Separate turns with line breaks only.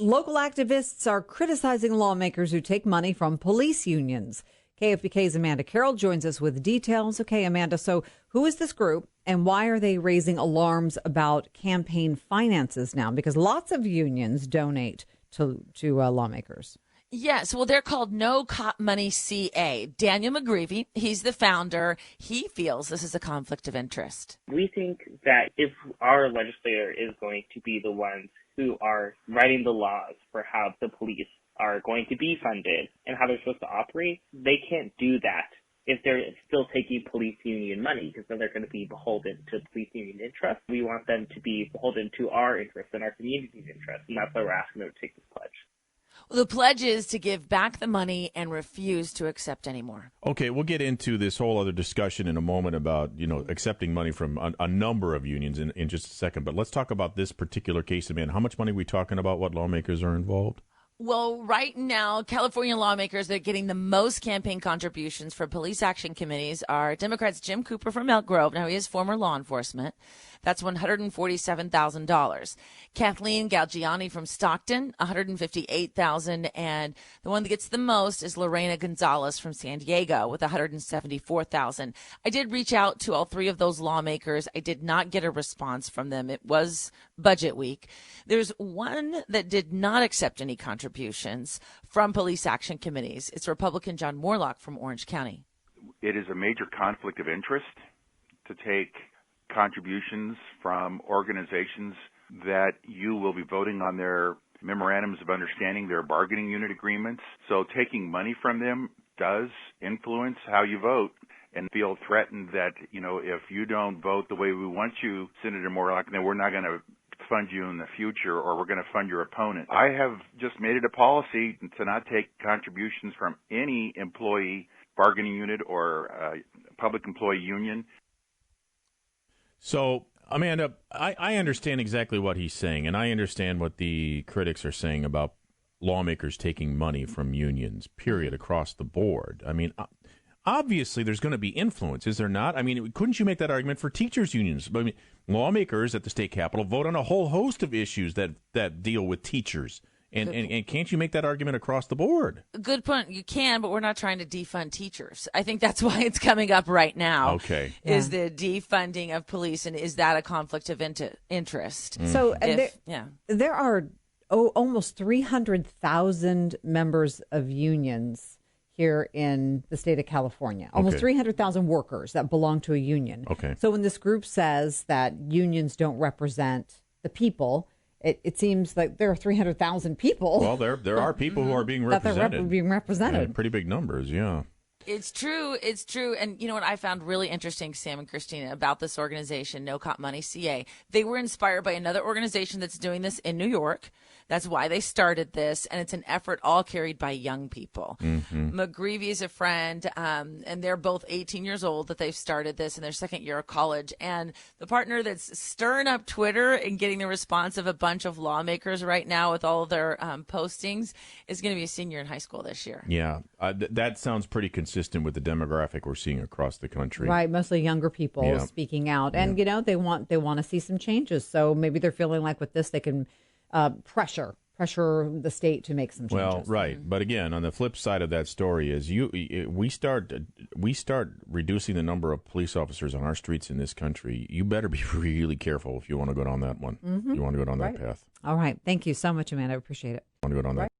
Local activists are criticizing lawmakers who take money from police unions. KFBK's Amanda Carroll joins us with details. Okay, Amanda, so who is this group and why are they raising alarms about campaign finances now? Because lots of unions donate to lawmakers.
Yes, well, they're called No Cop Money CA. Daniel McGreevy, he's the founder. He feels this is a conflict of interest.
We think that if our legislator is going to be the ones who are writing the laws for how the police are going to be funded and how they're supposed to operate, they can't do that if they're still taking police union money, because then they're going to be beholden to police union interests. We want them to be beholden to our interests and our community's interests, and that's why we're asking them to take this pledge.
Well, the pledge is to give back the money and refuse to accept any more.
Okay, we'll get into this whole other discussion in a moment about, accepting money from a number of unions in just a second. But let's talk about this particular case, Amanda. How much money are we talking about? What lawmakers are involved?
Well, right now, California lawmakers that are getting the most campaign contributions for police action committees are Democrats Jim Cooper from Elk Grove. Now, he is former law enforcement. That's $147,000. Kathleen Galgiani from Stockton, $158,000. And the one that gets the most is Lorena Gonzalez from San Diego with $174,000. I did reach out to all three of those lawmakers. I did not get a response from them. It was budget week. There's one that did not accept any contributions from police action committees. It's Republican John Moorlach from Orange County.
It is a major conflict of interest to take contributions from organizations that you will be voting on their memorandums of understanding, their bargaining unit agreements. So taking money from them does influence how you vote, and feel threatened that, if you don't vote the way we want you, Senator Moorlach, then we're not going to fund you in the future, or we're going to fund your opponent. I have just made it a policy to not take contributions from any employee bargaining unit or public employee union.
So, Amanda, I understand exactly what he's saying, and I understand what the critics are saying about lawmakers taking money from unions, period, across the board. I mean, obviously there's going to be influence, is there not? I mean, couldn't you make that argument for teachers' unions? I mean, lawmakers at the state capitol vote on a whole host of issues that deal with teachers. And can't you make that argument across the board?
Good point. You can, but we're not trying to defund teachers. I think that's why it's coming up right now.
Okay.
Is the defunding of police, and is that a conflict of interest?
So there are almost 300,000 members of unions here in the state of California. Almost 300,000 workers that belong to a union.
Okay.
So when this group says that unions don't represent the people, it seems like there are 300,000 people.
Well, there are people who are being represented.
That they're being represented.
Pretty big numbers, yeah.
It's true. It's true. And you know what I found really interesting, Sam and Christina, about this organization, No Cop Money CA? They were inspired by another organization that's doing this in New York. That's why they started this. And it's an effort all carried by young people. Mm-hmm. McGreevy is a friend, and they're both 18 years old that they've started this in their second year of college. And the partner that's stirring up Twitter and getting the response of a bunch of lawmakers right now with all of their postings is going to be a senior in high school this year.
Yeah, that sounds pretty consistent with the demographic we're seeing across the country.
Right, mostly younger people speaking out. And, they want to see some changes. So maybe they're feeling like with this they can pressure the state to make some changes.
Well, right. But again, on the flip side of that story is we start reducing the number of police officers on our streets in this country. You better be really careful if you want to go down that one. Mm-hmm. You want to go down that path.
All right. Thank you so much, Amanda. I appreciate it.
Want to go down that